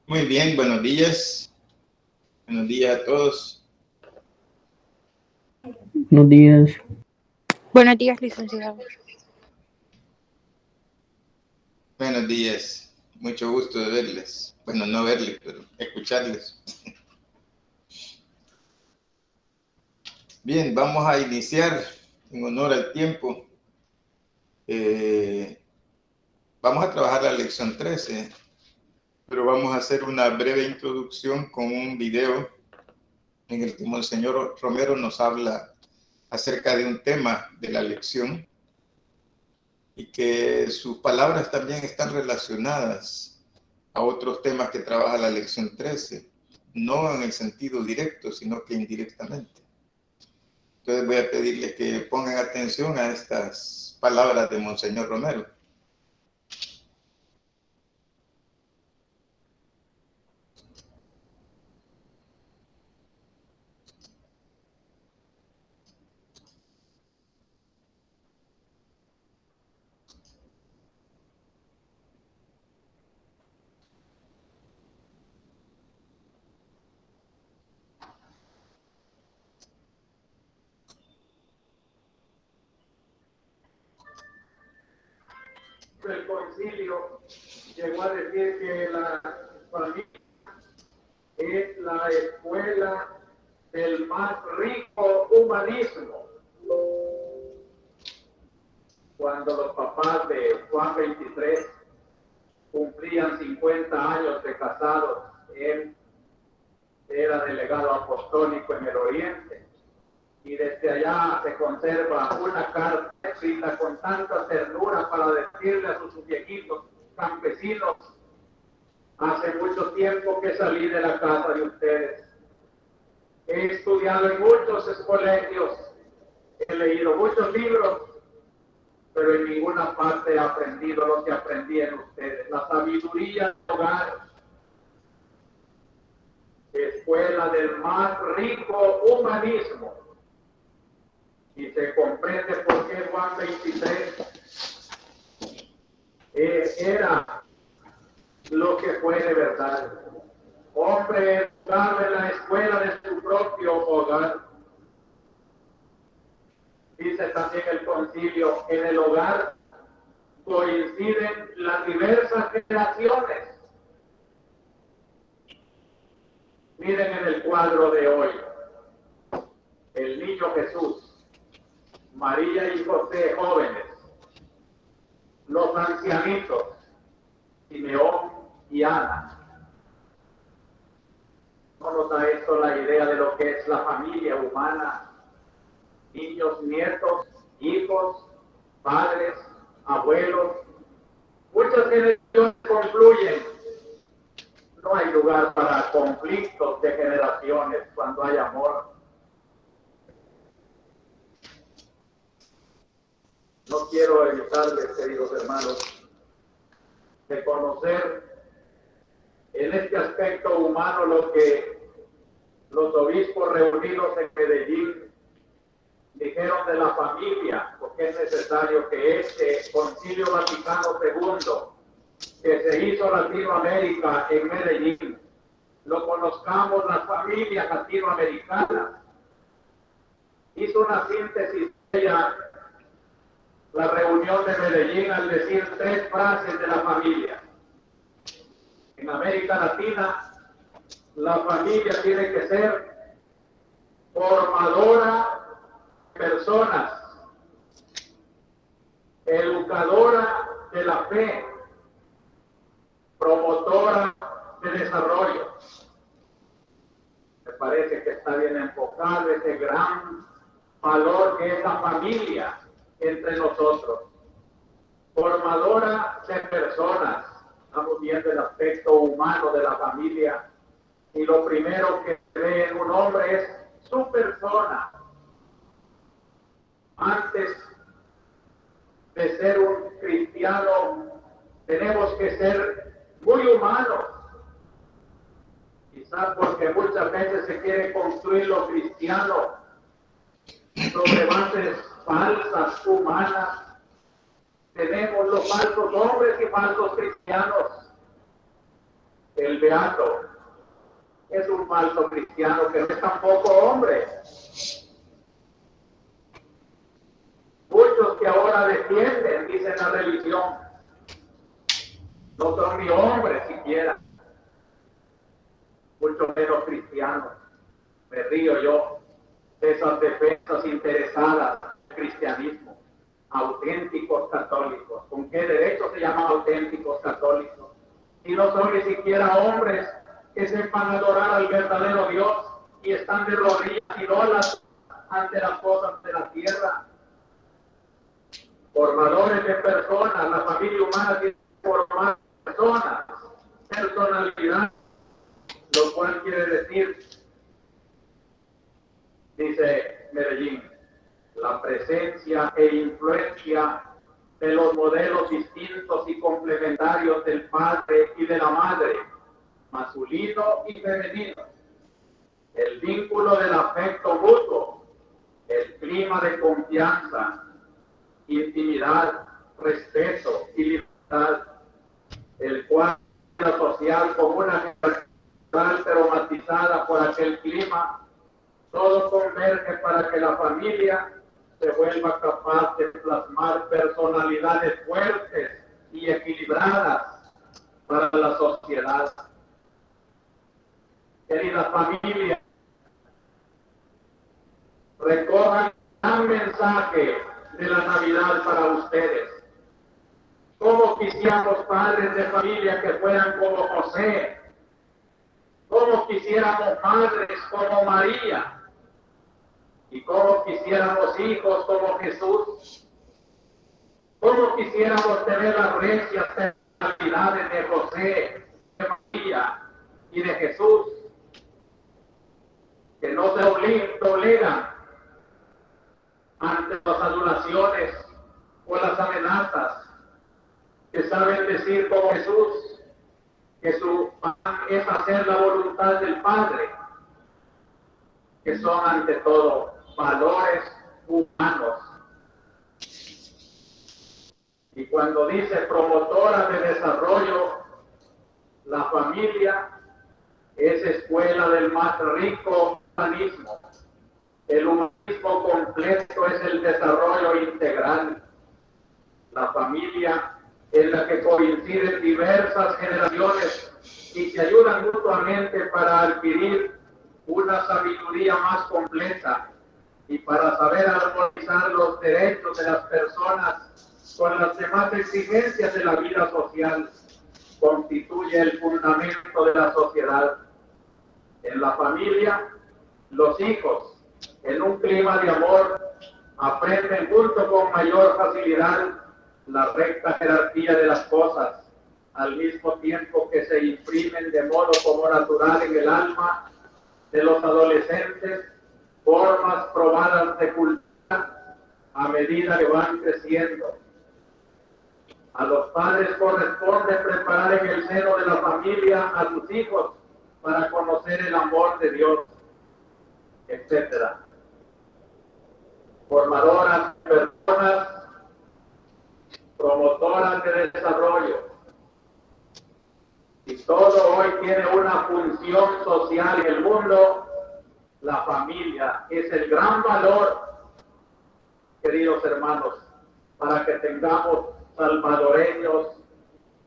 Muy bien, buenos días. Buenos días a todos. Buenos días. Buenos días, licenciado. Buenos días. Mucho gusto de verles. Bueno, no verles, pero escucharles. Bien, vamos a iniciar en honor al tiempo. Vamos a trabajar la lección 13, pero vamos a hacer una breve introducción con un video en el que Monseñor Romero nos habla acerca de un tema de la lección y que sus palabras también están relacionadas a otros temas que trabaja la lección 13, no en el sentido directo, sino que indirectamente. Entonces voy a pedirles que pongan atención a estas palabras de Monseñor Romero. El concilio llegó a decir que la familia es la escuela del más rico humanismo. Cuando los papás de Juan 23 cumplían 50 años de casados, él era delegado apostólico en el Oriente y desde allá se conserva una carta escrita con tanta ternura para decirle a sus viejitos campesinos: hace mucho tiempo que salí de la casa de ustedes. He estudiado en muchos colegios, he leído muchos libros, pero en ninguna parte he aprendido lo que aprendí en ustedes. La sabiduría del hogar, escuela del más rico humanismo. Y se comprende por qué Juan 23 era lo que fue de verdad. Hombre educado en la escuela de su propio hogar. Dice también el concilio, en el hogar coinciden las diversas generaciones. Miren en el cuadro de hoy, el niño Jesús, María y José jóvenes, los ancianitos, Simeón y Ana. ¿No nos da esto la idea de lo que es la familia humana? Niños, nietos, hijos, padres, abuelos, muchas generaciones confluyen. No hay lugar para conflictos de generaciones cuando hay amor. No quiero evitarles, queridos hermanos, de conocer en este aspecto humano lo que los obispos reunidos en Medellín dijeron de la familia, porque es necesario que este Concilio Vaticano II, que se hizo Latinoamérica en Medellín, lo conozcamos las familias latinoamericanas. Hizo una síntesis de ella, la reunión de Medellín, al decir 3 frases de la familia. En América Latina, la familia tiene que ser formadora de personas, educadora de la fe, promotora de desarrollo. Me parece que está bien enfocado ese gran valor que es la familia entre nosotros. Formadora de personas. Estamos viendo el aspecto humano de la familia y lo primero que ve en un hombre es su persona. Antes de ser un cristiano, tenemos que ser muy humanos. Quizás porque muchas veces se quiere construir lo cristiano sobre bases falsas, humanas. Tenemos los falsos hombres y falsos cristianos. el beato, es un falso cristiano que no es tampoco hombre. Muchos que ahora defienden, dicen la religión, no son ni hombres siquiera, mucho menos cristianos. Me río yo de esas defensas interesadas del cristianismo. Auténticos católicos. ¿Con qué derecho se llaman auténticos católicos? Si no son ni siquiera hombres que sepan adorar al verdadero Dios y están de rodillas idólatras ante las cosas de la tierra. Formadores de personas, la familia humana tiene que formar personas, personalidad, lo cual quiere decir, dice Medellín, la presencia e influencia de los modelos distintos y complementarios del padre y de la madre, masculino y femenino, el vínculo del afecto mutuo, el clima de confianza, intimidad, respeto y libertad, el cuadro social como una general pero matizada por aquel clima, todo converge para que la familia se vuelva capaz de plasmar personalidades fuertes y equilibradas para la sociedad. Queridas familias, recojan un mensaje de la Navidad para ustedes. ¿Cómo quisiéramos padres de familia que fueran como José? ¿Cómo quisiéramos madres como María? ¿Y cómo quisiéramos hijos como Jesús? ¿Cómo quisiéramos tener las recias personalidades de José, de María y de Jesús? Que no se doblegan ante las adulaciones o las amenazas, que saben decir como Jesús que su pan es hacer la voluntad del Padre, que son ante todo valores humanos. Y cuando dice promotora de desarrollo, la familia es escuela del más rico humanismo. El humanismo completo es el desarrollo integral. La familia en la que coinciden diversas generaciones y se ayudan mutuamente para adquirir una sabiduría más completa y para saber armonizar los derechos de las personas con las demás exigencias de la vida social, constituye el fundamento de la sociedad. En la familia, los hijos, en un clima de amor, aprenden junto con mayor facilidad la recta jerarquía de las cosas, al mismo tiempo que se imprimen de modo como natural en el alma de los adolescentes formas probadas de cultura a medida que van creciendo. A los padres corresponde preparar en el seno de la familia a sus hijos para conocer el amor de Dios, etc. Formadoras de personas, promotoras de desarrollo. Y todo hoy tiene una función social en el mundo. La familia es el gran valor, queridos hermanos, para que tengamos salvadoreños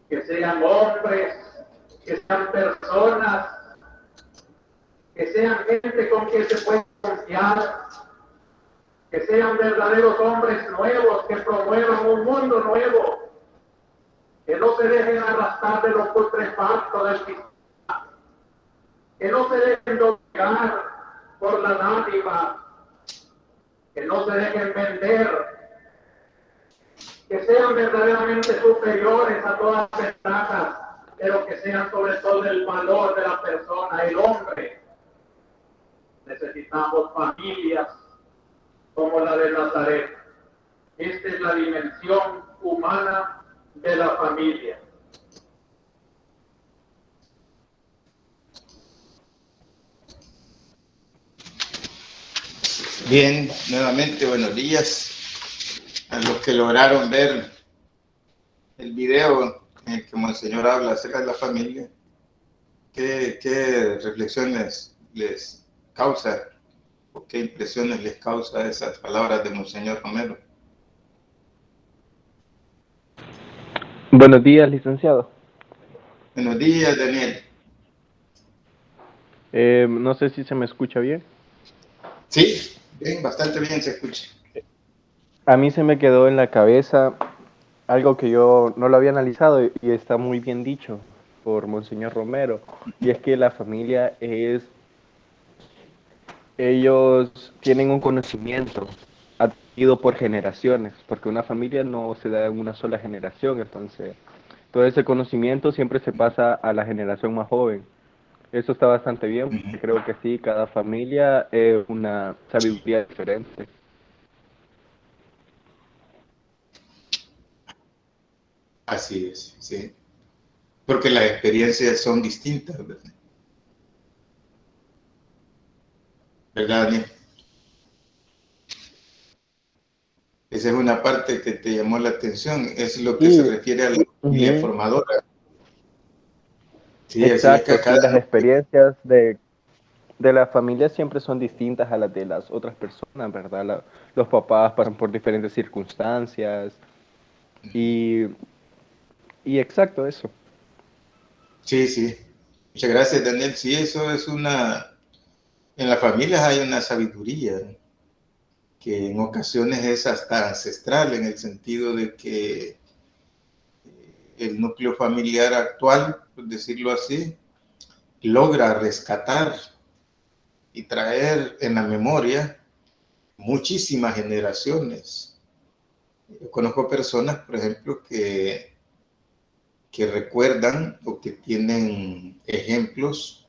que sean hombres, que sean personas, que sean gente con quien se puede confiar, que sean verdaderos hombres nuevos, que promuevan un mundo nuevo, que no se dejen arrastrar de lo putrefacto del sistema, que no se dejen doblegar por la dádiva, que no se dejen vender, que sean verdaderamente superiores a todas las ventajas, pero que sean sobre todo el valor de la persona, el hombre. Necesitamos familias como la de Nazaret. Esta es la dimensión humana de la familia. Bien, nuevamente buenos días a los que lograron ver el video en el que Monseñor habla acerca de la familia. ¿Qué reflexiones les causa o qué impresiones les causa esas palabras de Monseñor Romero? Buenos días, licenciado. Buenos días, Daniel. No sé si se me escucha bien. Sí, bien, bastante bien se escucha. A mí se me quedó en la cabeza algo que yo no lo había analizado y está muy bien dicho por Monseñor Romero, y es que la familia ellos tienen un conocimiento adquirido por generaciones, porque una familia no se da en una sola generación, entonces todo ese conocimiento siempre se pasa a la generación más joven. Eso está bastante bien, porque creo que sí, cada familia es una sabiduría diferente. Así es, sí. Porque las experiencias son distintas, ¿verdad? ¿Verdad, Daniel? Esa es una parte que te llamó la atención, es lo que se Sí, refiere a la familia formadora. Sí, así es que exacto, acá... sí, las experiencias de la familia siempre son distintas a las de las otras personas, ¿verdad? Los papás pasan por diferentes circunstancias y, y exacto eso. Sí, sí. Muchas gracias, Daniel. Sí, eso es una... En las familias hay una sabiduría que en ocasiones es hasta ancestral, en el sentido de que el núcleo familiar actual, por decirlo así, logra rescatar y traer en la memoria muchísimas generaciones. Yo conozco personas, por ejemplo, que recuerdan o que tienen ejemplos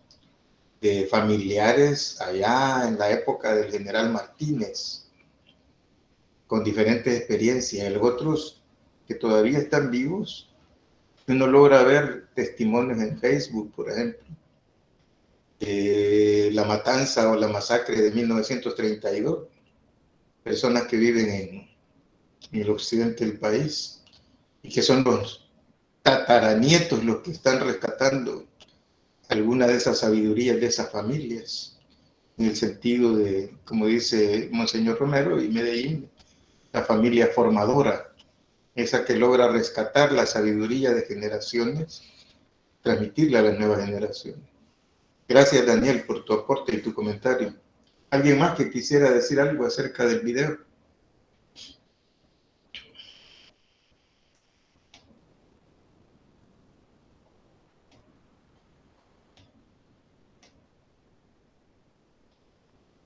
de familiares allá en la época del general Martínez, con diferentes experiencias. Y otros que todavía están vivos, uno logra ver testimonios en Facebook, por ejemplo, la matanza o la masacre de 1932, personas que viven en el occidente del país y que son los tataranietos los que están rescatando alguna de esas sabidurías de esas familias, en el sentido de, como dice Monseñor Romero y Medellín, la familia formadora, esa que logra rescatar la sabiduría de generaciones, transmitirla a las nuevas generaciones. Gracias, Daniel, por tu aporte y tu comentario. ¿Alguien más que quisiera decir algo acerca del video?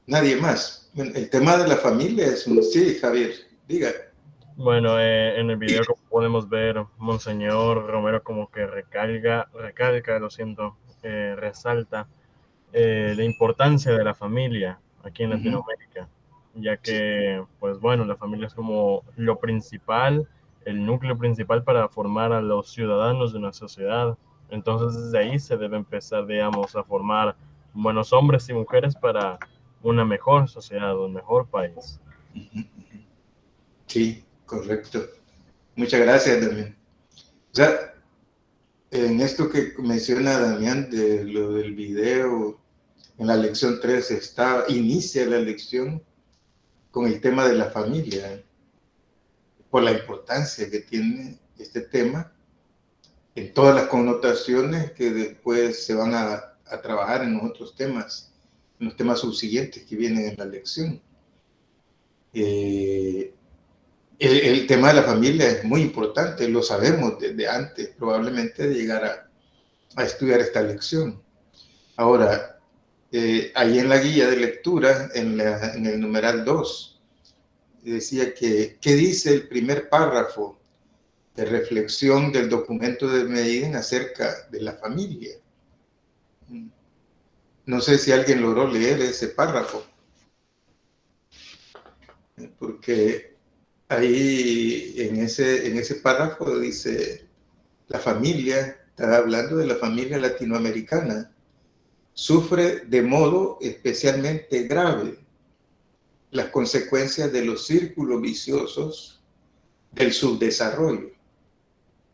Nadie más. Bueno, el tema de la familia es un... Sí, Javier, diga. Bueno, en el video como podemos ver, Monseñor Romero como que resalta la importancia de la familia aquí en Latinoamérica, ya que, pues bueno, la familia es como lo principal, el núcleo principal para formar a los ciudadanos de una sociedad. Entonces desde ahí se debe empezar, digamos, a formar buenos hombres y mujeres para una mejor sociedad, un mejor país. Sí, correcto. Muchas gracias, Damián. O sea, en esto que menciona Damián de lo del video, en la lección 3 inicia la lección con el tema de la familia, por la importancia que tiene este tema en todas las connotaciones que después se van a trabajar en los otros temas, en los temas subsiguientes que vienen en la lección. El tema de la familia es muy importante, lo sabemos desde antes, probablemente, de llegar a estudiar esta lección. Ahora, ahí en la guía de lectura, en el numeral 2, decía que, ¿qué dice el primer párrafo de reflexión del documento de Medellín acerca de la familia? No sé si alguien logró leer ese párrafo, porque ahí en ese párrafo dice, la familia, está hablando de la familia latinoamericana, sufre de modo especialmente grave las consecuencias de los círculos viciosos del subdesarrollo,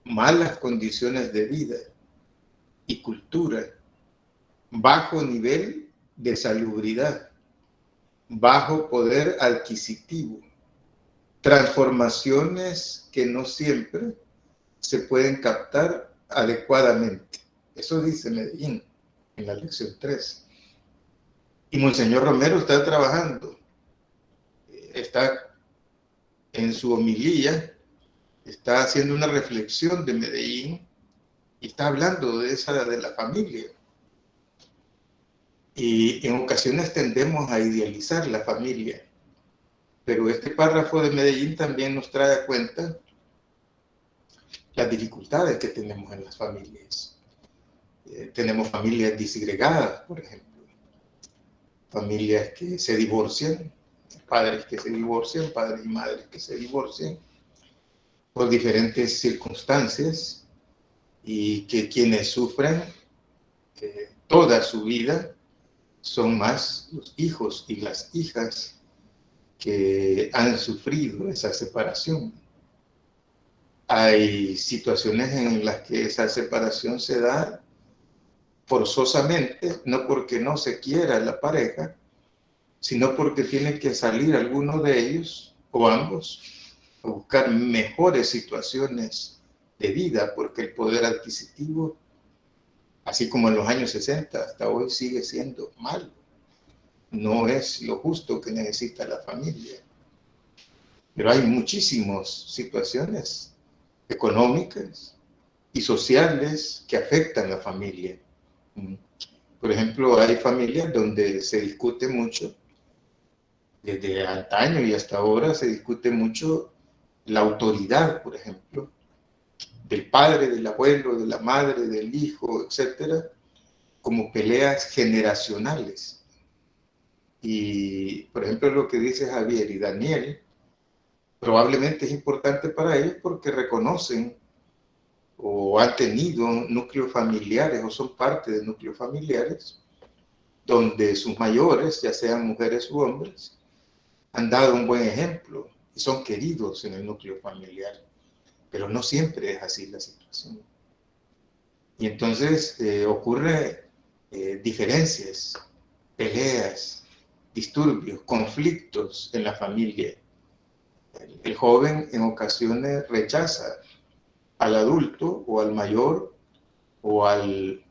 malas condiciones de vida y cultura bajo nivel de salubridad, bajo poder adquisitivo, transformaciones que no siempre se pueden captar adecuadamente. Eso dice Medellín en la lección 3. Y Monseñor Romero está trabajando, está en su homilía, está haciendo una reflexión de Medellín y está hablando de la familia. Y en ocasiones tendemos a idealizar la familia, pero este párrafo de Medellín también nos trae a cuenta las dificultades que tenemos en las familias. Tenemos familias disgregadas, por ejemplo, familias que se divorcian, padres que se divorcian, padres y madres que se divorcian por diferentes circunstancias, y que quienes sufren toda su vida son más los hijos y las hijas que han sufrido esa separación. Hay situaciones en las que esa separación se da forzosamente, no porque no se quiera la pareja, sino porque tiene que salir alguno de ellos o ambos a buscar mejores situaciones de vida, porque el poder adquisitivo, así como en los años 60, hasta hoy sigue siendo malo. No es lo justo que necesita la familia. Pero hay muchísimas situaciones económicas y sociales que afectan a la familia. Por ejemplo, hay familias donde se discute mucho, desde antaño y hasta ahora se discute mucho la autoridad, por ejemplo, del padre, del abuelo, de la madre, del hijo, etcétera, como peleas generacionales. Y, por ejemplo, lo que dice Javier y Daniel, probablemente es importante para ellos porque reconocen o han tenido núcleos familiares o son parte de núcleos familiares donde sus mayores, ya sean mujeres u hombres, han dado un buen ejemplo y son queridos en el núcleo familiar. Pero no siempre es así la situación. Y entonces ocurre diferencias, peleas, disturbios, conflictos en la familia. El joven en ocasiones rechaza al adulto o al mayor o al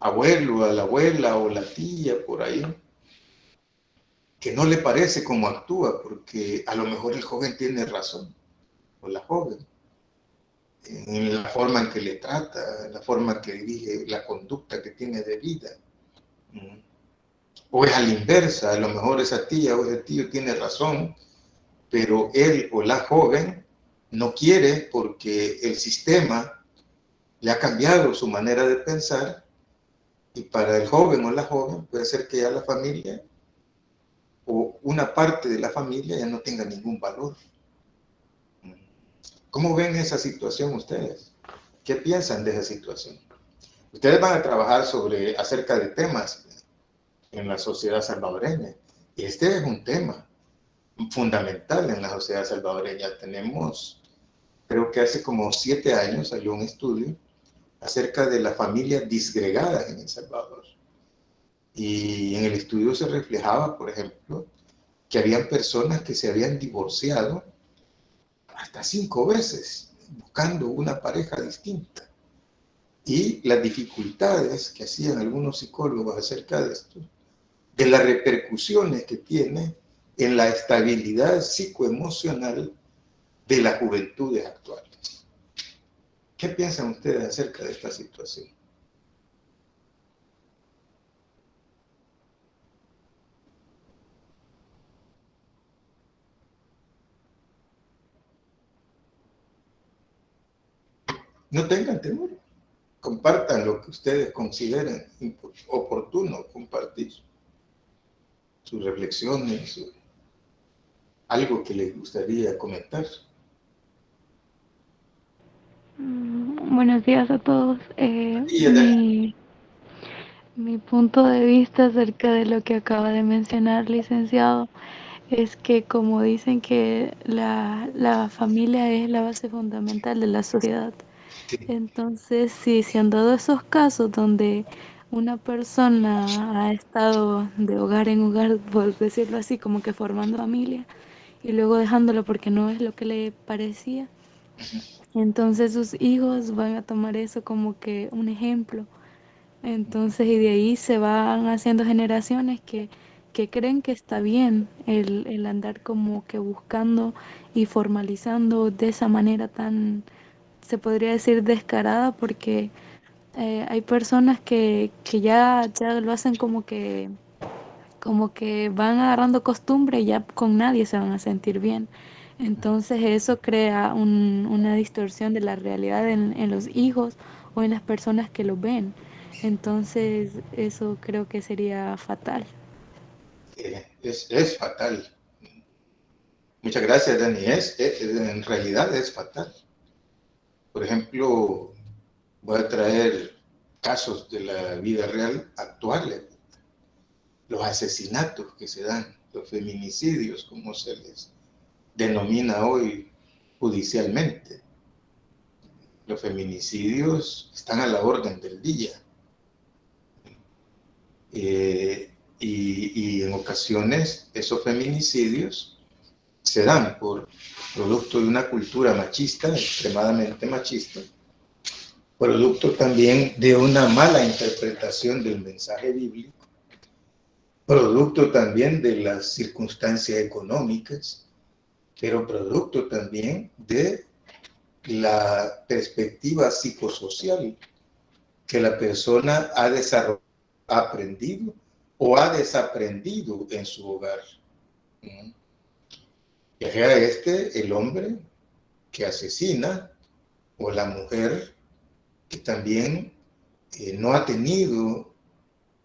abuelo, a la abuela o la tía por ahí, que no le parece cómo actúa, porque a lo mejor el joven tiene razón, o la joven, en la forma en que le trata, en la forma en que dirige la conducta que tiene de vida. O es a la inversa, a lo mejor esa tía o ese tío tiene razón, pero él o la joven no quiere porque el sistema le ha cambiado su manera de pensar, y para el joven o la joven puede ser que ya la familia o una parte de la familia ya no tenga ningún valor. ¿Cómo ven esa situación ustedes? ¿Qué piensan de esa situación? Ustedes van a trabajar acerca de temas en la sociedad salvadoreña, y este es un tema fundamental en la sociedad salvadoreña. Tenemos, creo que hace como 7 años salió un estudio acerca de las familias disgregadas en El Salvador. Y en el estudio se reflejaba, por ejemplo, que habían personas que se habían divorciado hasta 5 veces, buscando una pareja distinta. Y las dificultades que hacían algunos psicólogos acerca de esto, de las repercusiones que tiene en la estabilidad psicoemocional de las juventudes actuales. ¿Qué piensan ustedes acerca de esta situación? No tengan temor. Compartan lo que ustedes consideren oportuno compartir. Sus reflexiones, algo que les gustaría comentar. Buenos días a todos. Mi punto de vista acerca de lo que acaba de mencionar, licenciado, es que como dicen que la familia es la base fundamental de la sociedad. Sí. Entonces, sí, se han dado esos casos donde una persona ha estado de hogar en hogar, por decirlo así, como que formando familia y luego dejándolo porque no es lo que le parecía. Entonces sus hijos van a tomar eso como que un ejemplo. Entonces, y de ahí se van haciendo generaciones que creen que está bien el andar como que buscando y formalizando de esa manera tan, se podría decir, descarada, porque hay personas que ya lo hacen como que van agarrando costumbre y ya con nadie se van a sentir bien. Entonces eso crea una distorsión de la realidad en los hijos o en las personas que lo ven. Entonces eso creo que sería fatal. Es fatal. Muchas gracias, Dani. En realidad es fatal. Por ejemplo, voy a traer casos de la vida real actuales, los asesinatos que se dan, los feminicidios, como se les denomina hoy judicialmente. Los feminicidios están a la orden del día. Y en ocasiones esos feminicidios se dan por producto de una cultura machista, extremadamente machista, producto también de una mala interpretación del mensaje bíblico, producto también de las circunstancias económicas, pero producto también de la perspectiva psicosocial que la persona ha desarrollado, ha aprendido o ha desaprendido en su hogar. Ya sea el hombre que asesina o la mujer que también no ha tenido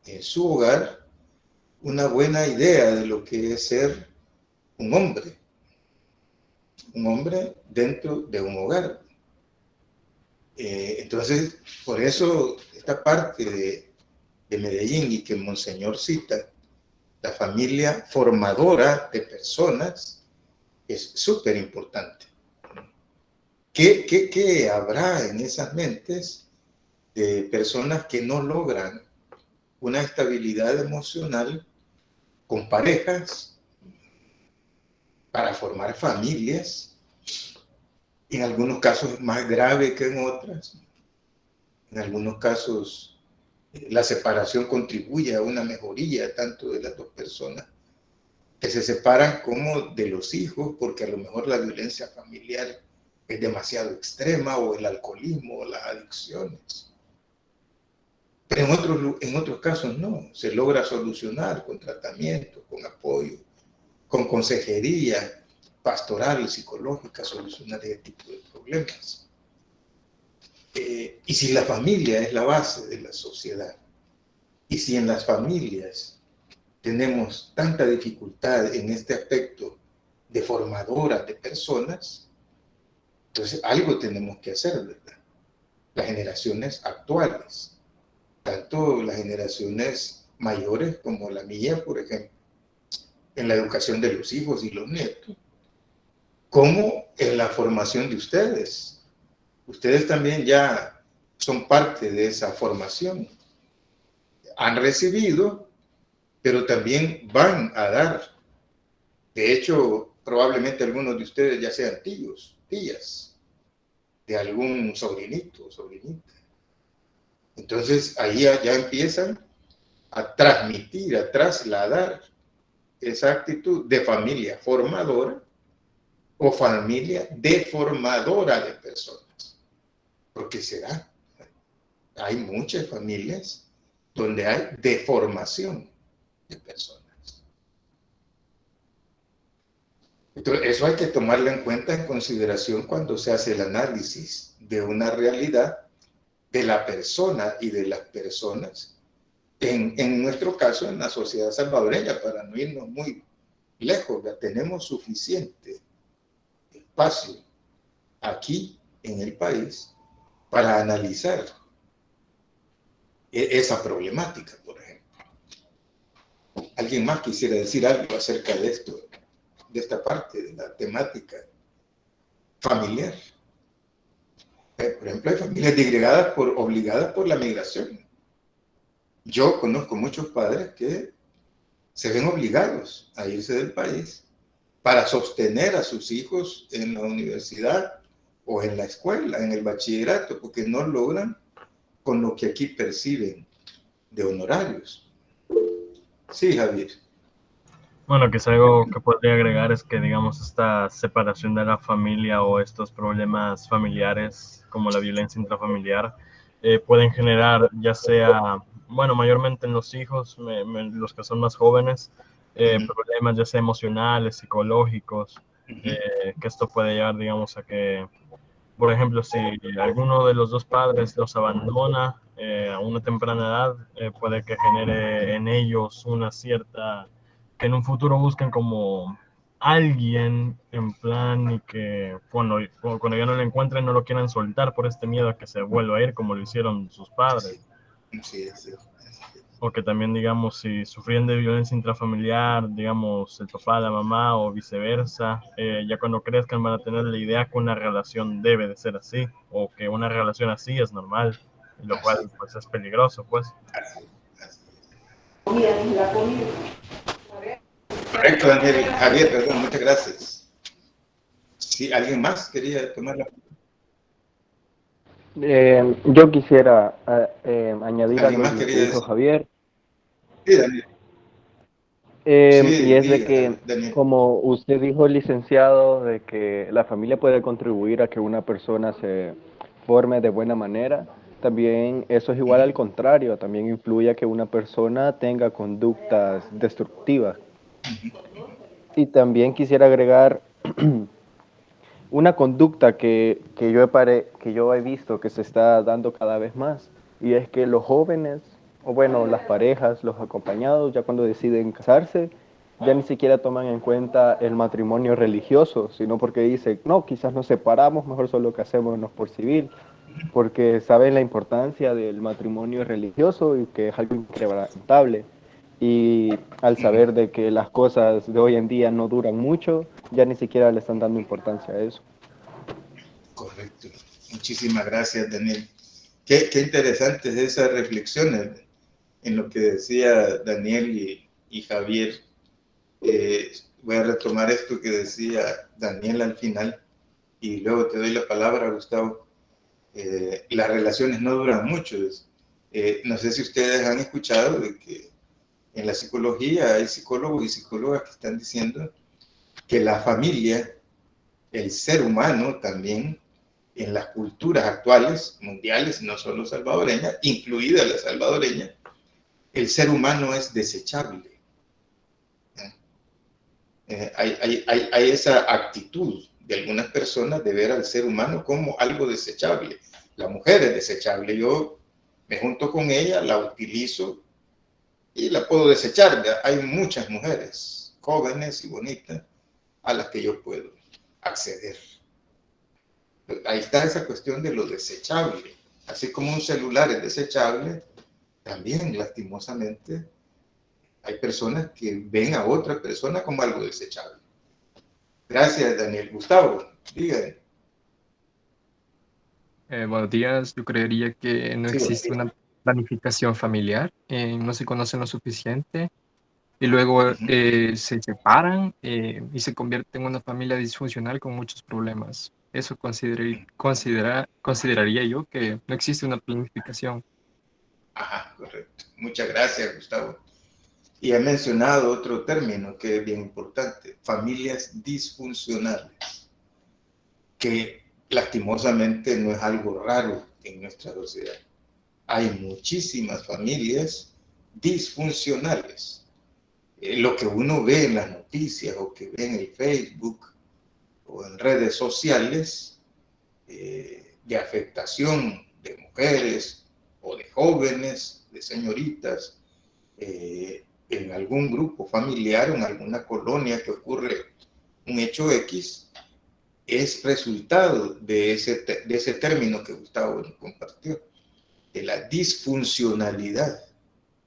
en su hogar una buena idea de lo que es ser un hombre dentro de un hogar. Entonces, por eso esta parte de Medellín y que Monseñor cita, la familia formadora de personas, es súper importante. ¿Qué habrá en esas mentes de personas que no logran una estabilidad emocional con parejas para formar familias? En algunos casos más grave que en otras. En algunos casos la separación contribuye a una mejoría tanto de las dos personas que se separan como de los hijos, porque a lo mejor la violencia familiar es demasiado extrema, o el alcoholismo, o las adicciones. Pero en otros casos no, se logra solucionar con tratamiento, con apoyo, con consejería pastoral, psicológica, solucionar ese tipo de problemas. Y si la familia es la base de la sociedad, y si en las familias tenemos tanta dificultad en este aspecto de formadoras de personas, entonces algo tenemos que hacer, ¿verdad? Las generaciones actuales, tanto las generaciones mayores como la mía, por ejemplo, en la educación de los hijos y los nietos, como en la formación de ustedes. Ustedes también ya son parte de esa formación. Han recibido, pero también van a dar. De hecho, probablemente algunos de ustedes ya sean tíos, tías, de algún sobrinito o sobrinita. Entonces, ahí ya empiezan a transmitir, a trasladar esa actitud de familia formadora o familia deformadora de personas. Porque se da. Hay muchas familias donde hay deformación de personas. Entonces, eso hay que tomarlo en cuenta, en consideración, cuando se hace el análisis de una realidad de la persona y de las personas. En nuestro caso, en la sociedad salvadoreña, para no irnos muy lejos, ya tenemos suficiente espacio aquí en el país para analizar esa problemática, por ejemplo. ¿Alguien más quisiera decir algo acerca de esto, de esta parte de la temática familiar? Por ejemplo, hay familias disgregadas obligadas por la migración. Yo conozco muchos padres que se ven obligados a irse del país para sostener a sus hijos en la universidad o en la escuela, en el bachillerato, porque no logran con lo que aquí perciben de honorarios. Sí, Javier. Bueno, quizá algo que podría agregar es que, digamos, esta separación de la familia o estos problemas familiares, como la violencia intrafamiliar, pueden generar, ya sea, bueno, mayormente en los hijos, los que son más jóvenes, problemas ya sea emocionales, psicológicos, que esto puede llevar, digamos, a que, por ejemplo, si alguno de los dos padres los abandona a una temprana edad, puede que genere en ellos una cierta, que en un futuro busquen como alguien en plan y que cuando ya no lo encuentren no lo quieran soltar por este miedo a que se vuelva a ir como lo hicieron sus padres. Sí, sí. O que también, digamos, si sufrían de violencia intrafamiliar, digamos, el papá, la mamá o viceversa, ya cuando crezcan van a tener la idea que una relación debe de ser así, o que una relación así es normal, lo cual pues es peligroso, pues. Correcto, Daniel. Javier, perdón, muchas gracias. Sí, ¿alguien más quería tomar la palabra? Yo quisiera añadir ¿Alguien algo a más lo que quería dijo decir? Javier. Sí, Daniel. Y Sí, es de diga, que, Daniel. como usted dijo, licenciado, de que la familia puede contribuir a que una persona se forme de buena manera, también eso es igual al contrario, también influye a que una persona tenga conductas destructivas. Y también quisiera agregar una conducta que yo he visto que se está dando cada vez más, y es que los jóvenes, o bueno, las parejas, los acompañados, ya cuando deciden casarse, ya ni siquiera toman en cuenta el matrimonio religioso, sino porque dicen, no, quizás nos separamos, mejor solo casémonos por civil, porque saben la importancia del matrimonio religioso y que es algo inquebrantable. Y al saber de que las cosas de hoy en día no duran mucho, ya ni siquiera le están dando importancia a eso. Correcto. Muchísimas gracias, Daniel. Qué interesantes esas reflexiones en lo que decía Daniel y Javier. Voy a retomar esto que decía Daniel al final y luego te doy la palabra, Gustavo. Las relaciones no duran mucho. No sé si ustedes han escuchado de que en la psicología hay psicólogos y psicólogas que están diciendo que la familia, el ser humano también, en las culturas actuales, mundiales, no solo salvadoreñas, incluida la salvadoreña, el ser humano es desechable. Hay esa actitud de algunas personas de ver al ser humano como algo desechable. La mujer es desechable. Yo me junto con ella, la utilizo y la puedo desechar. Hay muchas mujeres jóvenes y bonitas a las que yo puedo acceder. Ahí está esa cuestión de lo desechable. Así como un celular es desechable, también lastimosamente hay personas que ven a otra persona como algo desechable. Gracias, Daniel. Gustavo, díganme. Buenos días, yo creería que no Sí, existe una planificación familiar, no se conocen lo suficiente y luego se separan y se convierte en una familia disfuncional con muchos problemas. Eso consideraría yo que no existe una planificación. Ajá, correcto. Muchas gracias, Gustavo. Y he mencionado otro término que es bien importante, familias disfuncionales, que lastimosamente no es algo raro en nuestra sociedad. Hay muchísimas familias disfuncionales. Lo que uno ve en las noticias o que ve en el Facebook o en redes sociales de afectación de mujeres o de jóvenes, de señoritas, en algún grupo familiar o en alguna colonia que ocurre un hecho X, es resultado de ese término que Gustavo compartió, de la disfuncionalidad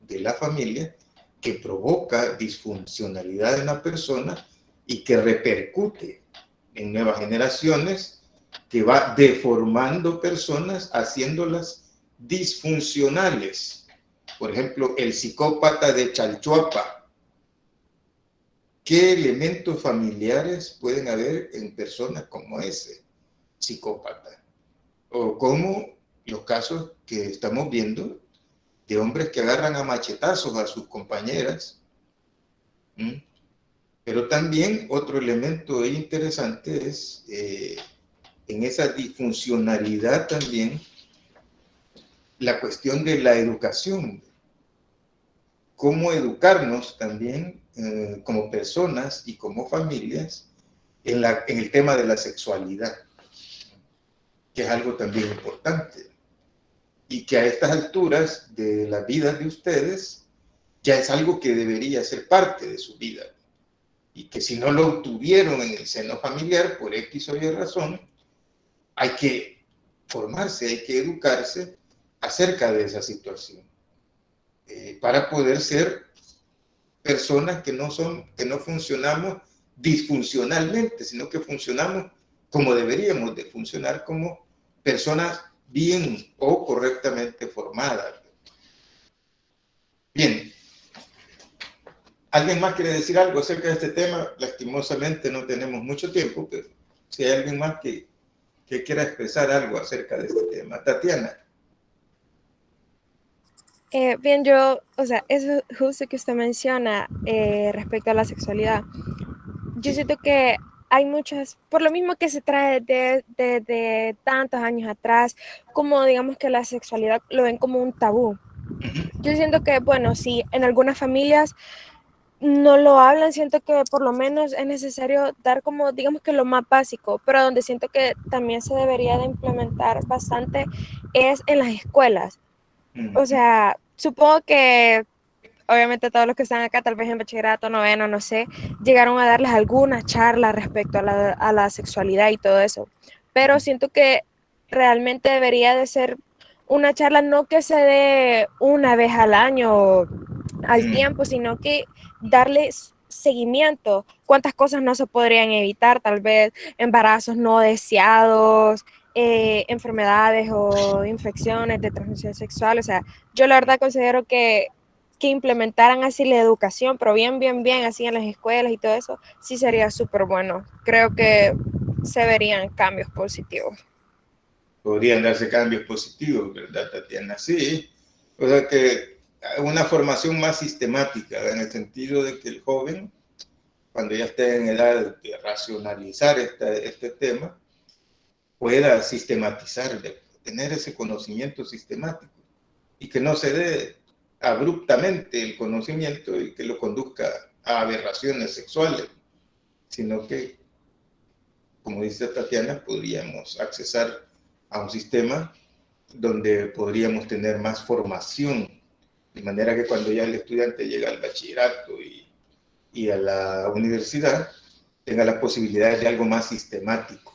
de la familia que provoca disfuncionalidad en la persona y que repercute en nuevas generaciones, que va deformando personas, haciéndolas disfuncionales. Por ejemplo, el psicópata de Chalchuapa. ¿Qué elementos familiares pueden haber en personas como ese psicópata? O como los casos que estamos viendo de hombres que agarran a machetazos a sus compañeras. Pero también otro elemento interesante es en esa disfuncionalidad también la cuestión de la educación. Cómo educarnos también como personas y como familias en el tema de la sexualidad, que es algo también importante. Y que a estas alturas de la vida de ustedes ya es algo que debería ser parte de su vida. Y que si no lo tuvieron en el seno familiar, por X o Y razón, hay que formarse, hay que educarse acerca de esa situación. Para poder ser personas que no funcionamos disfuncionalmente, sino que funcionamos como deberíamos de funcionar, como personas bien o correctamente formadas. Bien. ¿Alguien más quiere decir algo acerca de este tema? Lastimosamente no tenemos mucho tiempo, pero si hay alguien más que quiera expresar algo acerca de este tema. Tatiana. Bien, o sea, eso justo que usted menciona respecto a la sexualidad, yo siento que hay muchas, por lo mismo que se trae de tantos años atrás, como digamos que la sexualidad lo ven como un tabú. Yo siento que, bueno, sí, en algunas familias no lo hablan, siento que por lo menos es necesario dar como, digamos que lo más básico, pero donde siento que también se debería de implementar bastante es en las escuelas. O sea, supongo que obviamente todos los que están acá, tal vez en bachillerato, noveno, no sé, llegaron a darles alguna charla respecto a la sexualidad y todo eso. Pero siento que realmente debería de ser una charla no que se dé una vez al año al tiempo, sino que darle seguimiento. ¿Cuántas cosas no se podrían evitar? Tal vez embarazos no deseados, enfermedades o infecciones de transmisión sexual. O sea, yo la verdad considero que implementaran así la educación, pero bien, así en las escuelas y todo eso, sí sería súper bueno. Creo que se verían cambios positivos. Podrían darse cambios positivos, ¿verdad, Tatiana? Sí, o sea que una formación más sistemática, en el sentido de que el joven, cuando ya esté en edad de racionalizar este tema, pueda sistematizar, tener ese conocimiento sistemático y que no se dé abruptamente el conocimiento y que lo conduzca a aberraciones sexuales, sino que, como dice Tatiana, podríamos accesar a un sistema donde podríamos tener más formación, de manera que cuando ya el estudiante llega al bachillerato y a la universidad, tenga la posibilidad de algo más sistemático,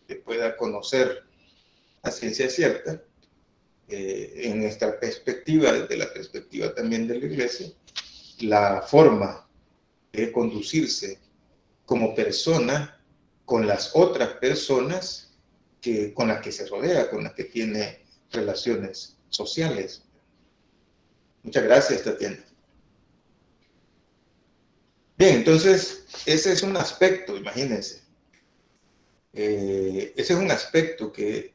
que pueda conocer a ciencia cierta, en esta perspectiva, desde la perspectiva también de la Iglesia, la forma de conducirse como persona con las otras personas con las que se rodea, con las que tiene relaciones sociales. Muchas gracias, Tatiana. Bien, entonces, ese es un aspecto, imagínense. Ese es un aspecto que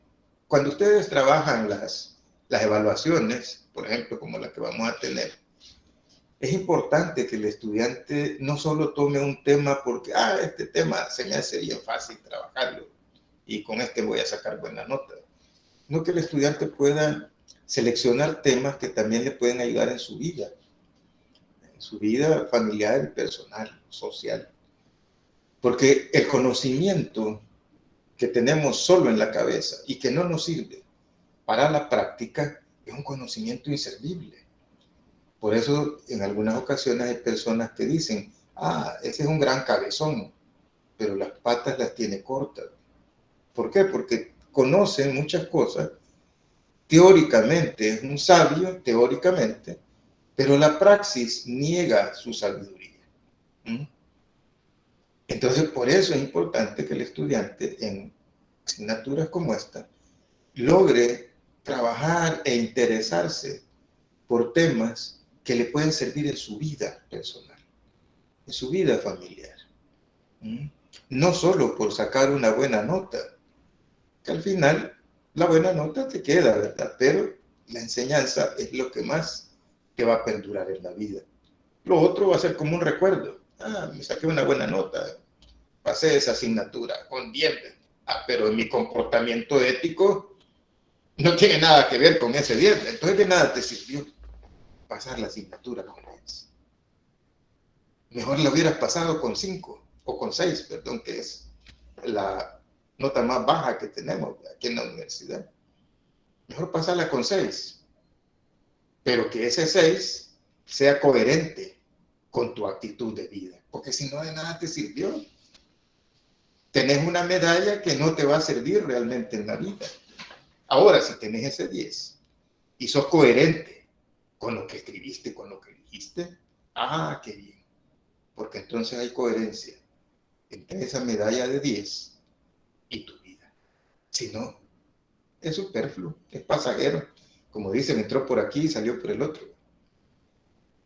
cuando ustedes trabajan las evaluaciones, por ejemplo, como la que vamos a tener, es importante que el estudiante no solo tome un tema porque, este tema se me hace bien fácil trabajarlo y con este voy a sacar buena nota, sino que el estudiante pueda seleccionar temas que también le pueden ayudar en su vida familiar, personal, social. Porque el conocimiento que tenemos solo en la cabeza y que no nos sirve para la práctica es un conocimiento inservible. Por eso en algunas ocasiones hay personas que dicen, ese es un gran cabezón, pero las patas las tiene cortas. ¿Por qué? Porque conocen muchas cosas, teóricamente es un sabio, teóricamente, pero la praxis niega su sabiduría. Entonces, por eso es importante que el estudiante en asignaturas como esta logre trabajar e interesarse por temas que le pueden servir en su vida personal, en su vida familiar. No solo por sacar una buena nota, que al final la buena nota te queda, ¿verdad? Pero la enseñanza es lo que más te va a perdurar en la vida. Lo otro va a ser como un recuerdo. Me saqué una buena nota, pasé esa asignatura con 10. Pero mi comportamiento ético no tiene nada que ver con ese 10. Entonces, de nada te sirvió pasar la asignatura con 10. Mejor la hubieras pasado con 5 o con 6, perdón, que es la nota más baja que tenemos aquí en la universidad. Mejor pasarla con 6, pero que ese 6 sea coherente con tu actitud de vida, porque si no, de nada te sirvió. Tenés una medalla que no te va a servir realmente en la vida. Ahora, si tenés ese 10 y sos coherente con lo que escribiste, con lo que dijiste, qué bien, porque entonces hay coherencia entre esa medalla de 10 y tu vida. Si no, es superfluo, es pasajero. Como dicen, entró por aquí y salió por el otro.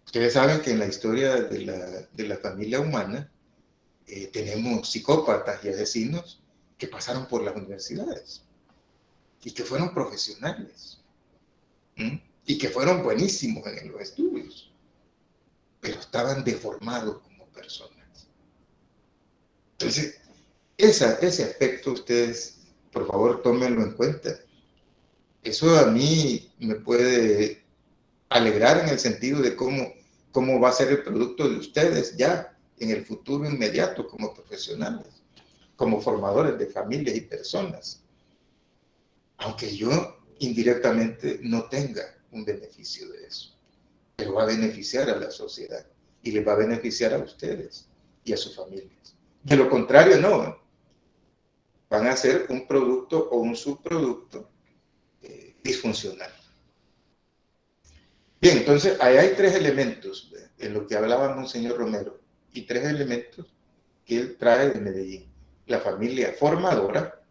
Ustedes saben que en la historia de la familia humana tenemos psicópatas y asesinos que pasaron por las universidades y que fueron profesionales y que fueron buenísimos en los estudios, pero estaban deformados como personas. Entonces, ese aspecto ustedes, por favor, tómenlo en cuenta. Eso a mí me puede alegrar en el sentido de cómo va a ser el producto de ustedes ya en el futuro inmediato como profesionales, como formadores de familias y personas. Aunque yo indirectamente no tenga un beneficio de eso, pero va a beneficiar a la sociedad y les va a beneficiar a ustedes y a sus familias. De lo contrario, no. Van a ser un producto o un subproducto disfuncional. Bien, entonces ahí hay 3 elementos en lo que hablaba Monseñor Romero y 3 elementos que él trae de Medellín. La familia formadora,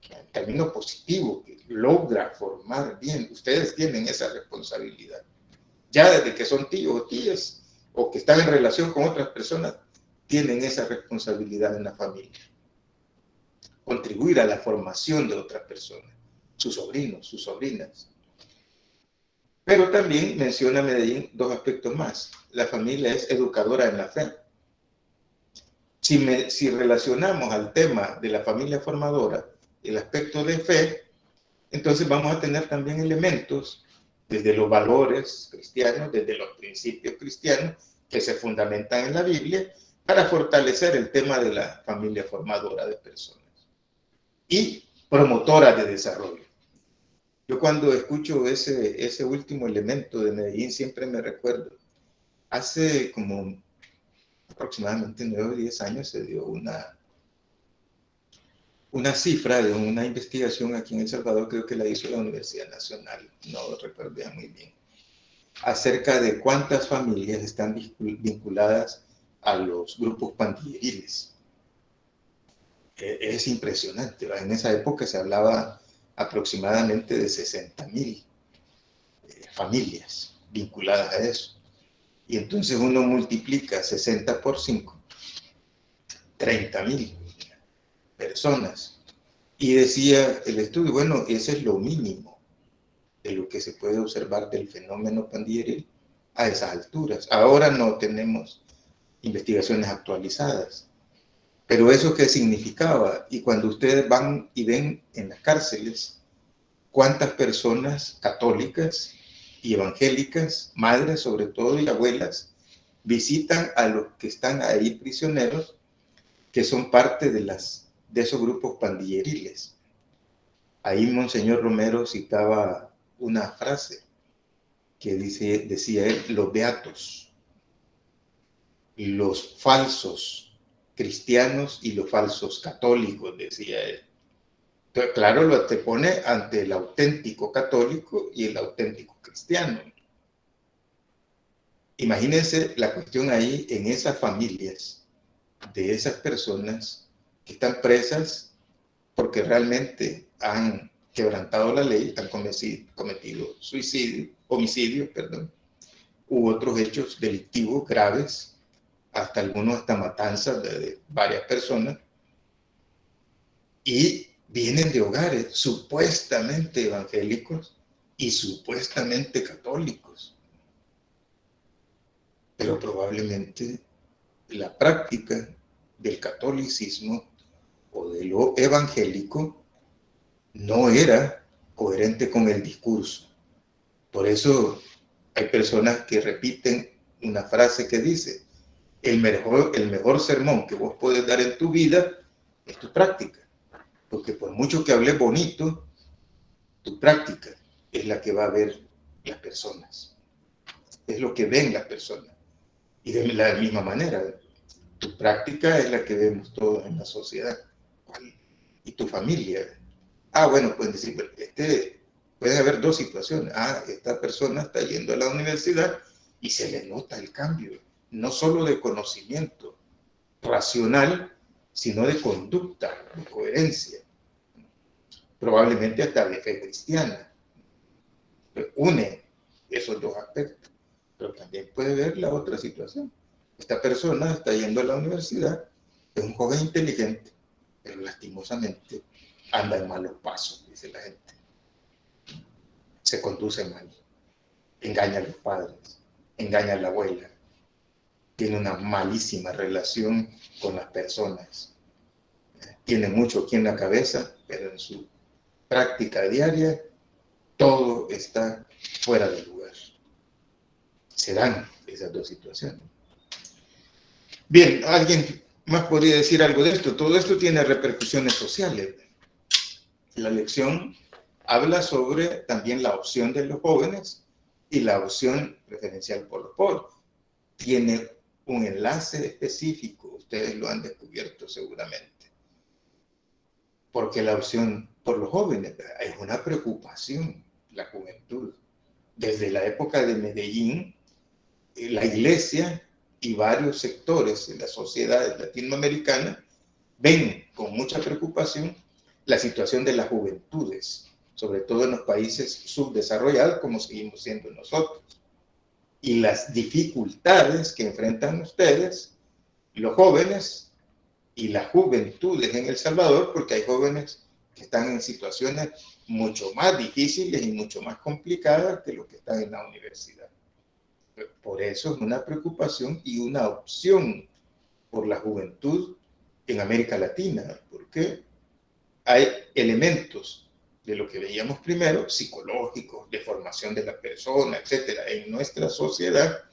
en término positivo, que logra formar bien. Ustedes tienen esa responsabilidad. Ya desde que son tíos o tías o que están en relación con otras personas, tienen esa responsabilidad en la familia. Contribuir a la formación de otras personas, sus sobrinos, sus sobrinas. Pero también menciona Medellín 2 aspectos más. La familia es educadora en la fe. Si relacionamos al tema de la familia formadora el aspecto de fe, entonces vamos a tener también elementos desde los valores cristianos, desde los principios cristianos que se fundamentan en la Biblia para fortalecer el tema de la familia formadora de personas y promotora de desarrollo. Yo cuando escucho ese último elemento de Medellín siempre me recuerdo, hace como aproximadamente 9 o 10 años se dio una cifra de una investigación aquí en El Salvador, creo que la hizo la Universidad Nacional, no recuerdo muy bien, acerca de cuántas familias están vinculadas a los grupos pandilleriles. Es impresionante, ¿verdad? En esa época se hablaba aproximadamente de 60,000 familias vinculadas a eso. Y entonces uno multiplica 60 por 5, 30,000 personas. Y decía el estudio, bueno, ese es lo mínimo de lo que se puede observar del fenómeno pandilleril a esas alturas. Ahora no tenemos investigaciones actualizadas. Pero eso qué significaba, y cuando ustedes van y ven en las cárceles cuántas personas católicas y evangélicas, madres sobre todo y abuelas, visitan a los que están ahí prisioneros, que son parte de esos grupos pandilleriles. Ahí Monseñor Romero citaba una frase que decía él, los beatos, los falsos cristianos y los falsos católicos, decía él. Entonces, claro, lo te pone ante el auténtico católico y el auténtico cristiano. Imagínense la cuestión ahí en esas familias de esas personas que están presas porque realmente han quebrantado la ley, han cometido homicidio, perdón, u otros hechos delictivos graves, hasta algunos hasta matanzas de varias personas, y vienen de hogares supuestamente evangélicos y supuestamente católicos, pero probablemente la práctica del catolicismo o de lo evangélico no era coherente con el discurso. Por eso hay personas que repiten una frase que dice: el mejor sermón que vos podés dar en tu vida es tu práctica. Porque por mucho que hables bonito, tu práctica es la que va a ver las personas. Es lo que ven las personas. Y de la misma manera, tu práctica es la que vemos todos en la sociedad. Y tu familia. Bueno, pueden decir, puede haber dos situaciones. Esta persona está yendo a la universidad y se le nota el cambio, no solo de conocimiento racional, sino de conducta, de coherencia, probablemente hasta de fe cristiana. Une esos dos aspectos, pero también puede ver la otra situación. Esta persona está yendo a la universidad, es un joven inteligente, pero lastimosamente anda en malos pasos, dice la gente. Se conduce mal, engaña a los padres, engaña a la abuela, tiene una malísima relación con las personas, tiene mucho aquí en la cabeza, pero en su práctica diaria todo está fuera de lugar. Se dan esas dos situaciones. Bien, ¿alguien más podría decir algo de esto? Todo esto tiene repercusiones sociales. La lección habla sobre también la opción de los jóvenes y la opción preferencial por los pobres. Tiene un enlace específico, ustedes lo han descubierto seguramente. Porque la opción por los jóvenes es una preocupación, la juventud. Desde la época de Medellín, la iglesia y varios sectores de la sociedad latinoamericana ven con mucha preocupación la situación de las juventudes, sobre todo en los países subdesarrollados, como seguimos siendo nosotros, y las dificultades que enfrentan ustedes, los jóvenes y las juventudes en El Salvador, porque hay jóvenes que están en situaciones mucho más difíciles y mucho más complicadas que los que están en la universidad. Por eso es una preocupación y una opción por la juventud en América Latina, porque hay elementos de lo que veíamos primero, psicológicos, de formación de la persona, etcétera, en nuestra sociedad,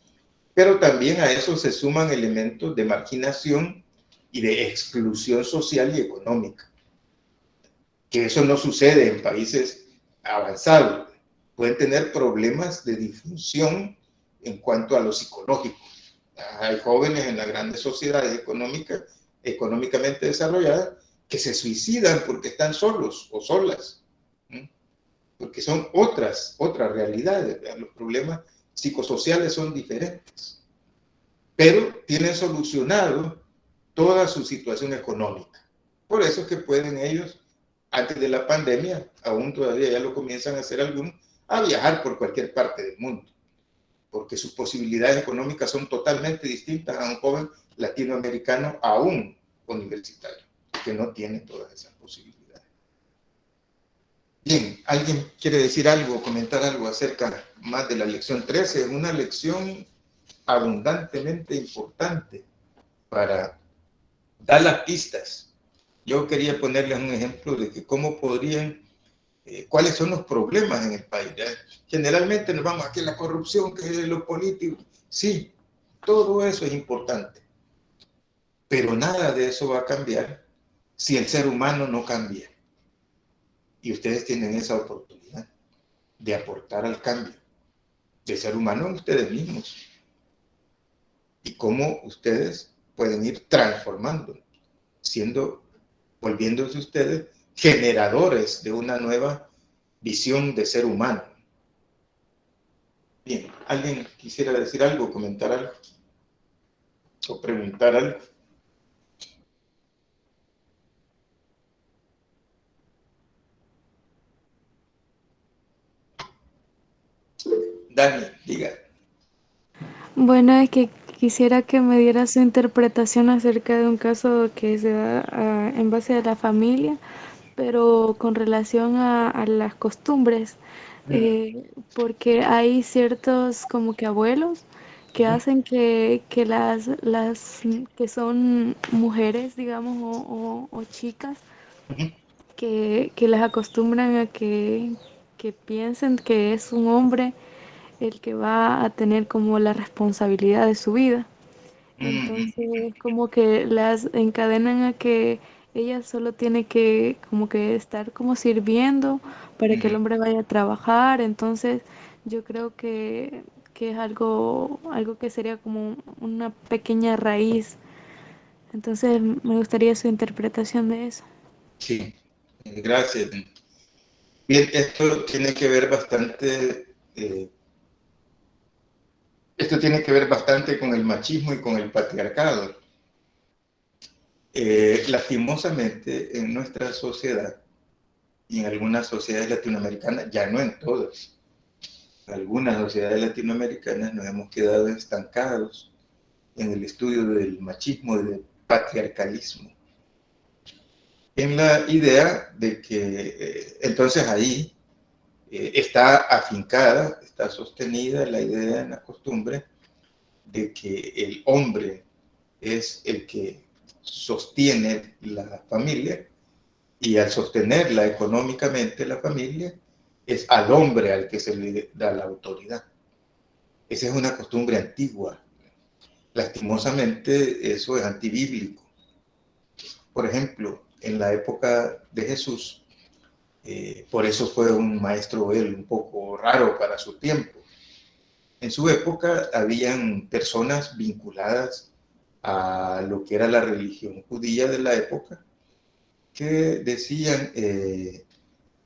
pero también a eso se suman elementos de marginación y de exclusión social y económica, que eso no sucede en países avanzados. Pueden tener problemas de disfunción en cuanto a lo psicológico. Hay jóvenes en las grandes sociedades económicamente desarrolladas que se suicidan porque están solos o solas, porque son otras realidades. Los problemas psicosociales son diferentes, pero tienen solucionado toda su situación económica. Por eso es que pueden ellos, antes de la pandemia, aún todavía ya lo comienzan a hacer algunos, a viajar por cualquier parte del mundo, porque sus posibilidades económicas son totalmente distintas a un joven latinoamericano aún universitario, que no tiene todas esas posibilidades. Bien, ¿alguien quiere decir algo, comentar algo acerca más de la lección 13? Es una lección abundantemente importante para dar las pistas. Yo quería ponerles un ejemplo de que cómo podrían, cuáles son los problemas en el país. Generalmente nos vamos aquí a la corrupción, que es lo político. Sí, todo eso es importante, pero nada de eso va a cambiar si el ser humano no cambia. Y ustedes tienen esa oportunidad de aportar al cambio del ser humano en ustedes mismos. Y cómo ustedes pueden ir transformando, volviéndose ustedes generadores de una nueva visión de ser humano. Bien, ¿alguien quisiera decir algo, comentar algo o preguntar algo? Dani, diga. Bueno, es que quisiera que me diera su interpretación acerca de un caso que se da en base a la familia, pero con relación a las costumbres, porque hay ciertos como que abuelos que hacen que las que son mujeres, digamos, o chicas, que las acostumbran a que piensen que es un hombre el que va a tener como la responsabilidad de su vida. Entonces, como que las encadenan a que ella solo tiene que como que estar como sirviendo para que el hombre vaya a trabajar. Entonces, yo creo que es algo que sería como una pequeña raíz. Entonces, me gustaría su interpretación de eso. Sí, gracias. Bien, esto tiene que ver bastante con el machismo y con el patriarcado. Lastimosamente, en nuestra sociedad y en algunas sociedades latinoamericanas, ya no en todas, algunas sociedades latinoamericanas nos hemos quedado estancados en el estudio del machismo y del patriarcalismo, en la idea de que entonces ahí está afincada, está sostenida la idea en la costumbre de que el hombre es el que sostiene la familia y al sostenerla económicamente la familia es al hombre al que se le da la autoridad. Esa es una costumbre antigua. Lastimosamente eso es antibíblico. Por ejemplo, en la época de Jesús, por eso fue un maestro él un poco raro para su tiempo. En su época habían personas vinculadas a lo que era la religión judía de la época que decían,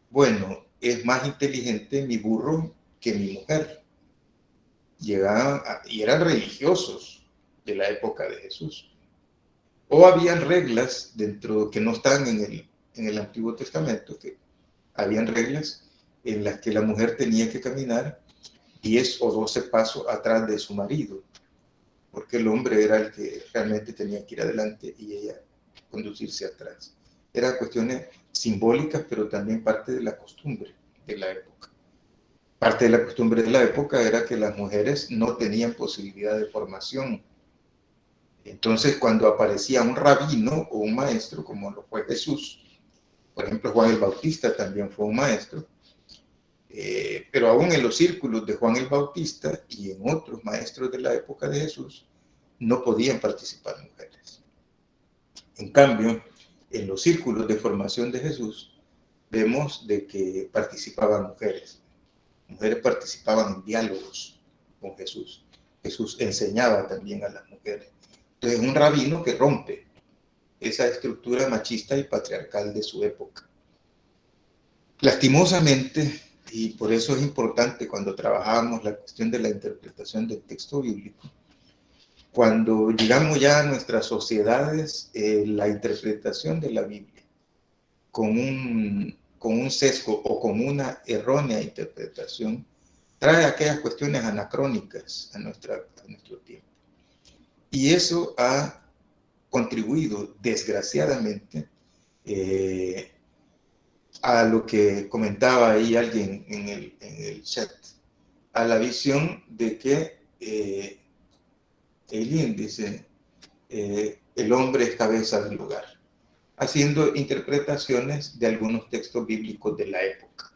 bueno, es más inteligente mi burro que mi mujer. Y eran religiosos de la época de Jesús. O habían reglas dentro que no están en el Antiguo Testamento, que habían reglas en las que la mujer tenía que caminar 10 o 12 pasos atrás de su marido, porque el hombre era el que realmente tenía que ir adelante y ella conducirse atrás. Eran cuestiones simbólicas, pero también parte de la costumbre de la época. Parte de la costumbre de la época era que las mujeres no tenían posibilidad de formación. Entonces, cuando aparecía un rabino o un maestro, como lo fue Jesús, por ejemplo, Juan el Bautista también fue un maestro, pero aún en los círculos de Juan el Bautista y en otros maestros de la época de Jesús, no podían participar mujeres. En cambio, en los círculos de formación de Jesús, vemos de que participaban mujeres. Mujeres participaban en diálogos con Jesús. Jesús enseñaba también a las mujeres. Entonces, un rabino que rompe esa estructura machista y patriarcal de su época. Lastimosamente, y por eso es importante cuando trabajamos la cuestión de la interpretación del texto bíblico, cuando llegamos ya a nuestras sociedades, la interpretación de la Biblia con un sesgo o con una errónea interpretación trae aquellas cuestiones anacrónicas a nuestro tiempo. Y eso ha contribuido, desgraciadamente, a lo que comentaba ahí alguien en el chat, a la visión de que Eileen dice, el hombre es cabeza del hogar, haciendo interpretaciones de algunos textos bíblicos de la época.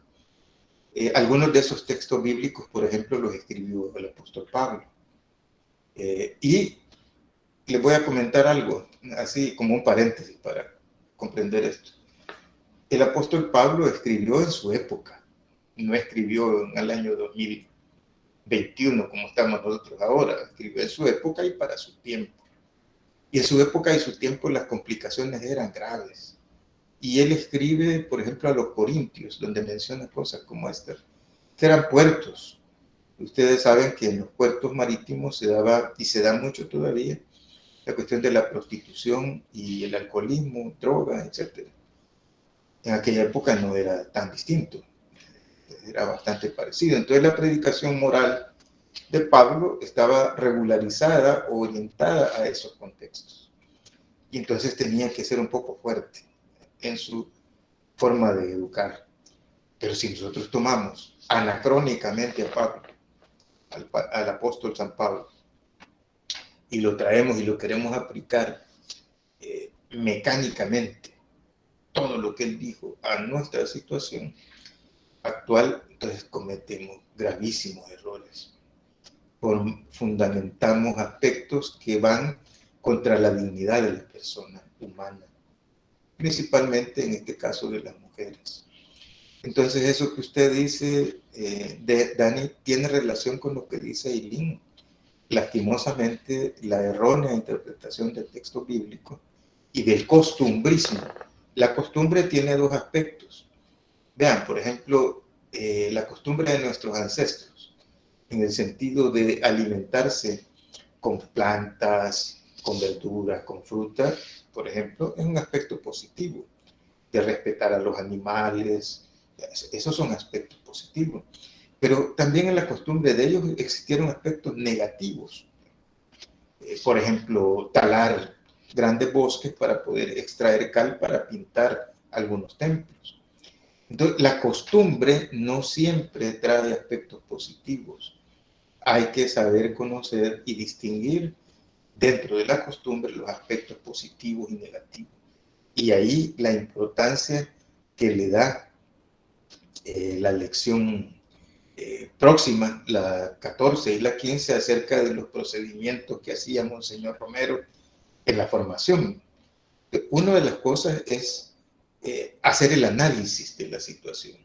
Algunos de esos textos bíblicos, por ejemplo, los escribió el apóstol Pablo. Y les voy a comentar algo, así como un paréntesis para comprender esto. El apóstol Pablo escribió en su época, no escribió en el año 2021 como estamos nosotros ahora, escribió en su época y para su tiempo. Y en su época y su tiempo las complicaciones eran graves. Y él escribe, por ejemplo, a los Corintios, donde menciona cosas como estas, que eran puertos. Ustedes saben que en los puertos marítimos se daba, y se da mucho todavía, la cuestión de la prostitución y el alcoholismo, drogas, etc. En aquella época no era tan distinto. Era bastante parecido. Entonces la predicación moral de Pablo estaba regularizada, orientada a esos contextos. Y entonces tenía que ser un poco fuerte en su forma de educar. Pero si nosotros tomamos anacrónicamente a Pablo, al apóstol San Pablo, y lo traemos y lo queremos aplicar mecánicamente, todo lo que él dijo a nuestra situación actual, entonces cometemos gravísimos errores. Fundamentamos aspectos que van contra la dignidad de la persona humana, principalmente en este caso de las mujeres. Entonces eso que usted dice, Dani, tiene relación con lo que dice Eileen. Lastimosamente, la errónea interpretación del texto bíblico y del costumbrismo. La costumbre tiene dos aspectos. Vean, por ejemplo, la costumbre de nuestros ancestros, en el sentido de alimentarse con plantas, con verduras, con frutas, por ejemplo, es un aspecto positivo, de respetar a los animales. Esos son aspectos positivos. Pero también en la costumbre de ellos existieron aspectos negativos. Por ejemplo, talar grandes bosques para poder extraer cal para pintar algunos templos. Entonces, la costumbre no siempre trae aspectos positivos. Hay que saber conocer y distinguir dentro de la costumbre los aspectos positivos y negativos. Y ahí la importancia que le da la lección próxima, la 14 y la 15, acerca de los procedimientos que hacía Monseñor Romero en la formación. Una de las cosas es hacer el análisis de la situación.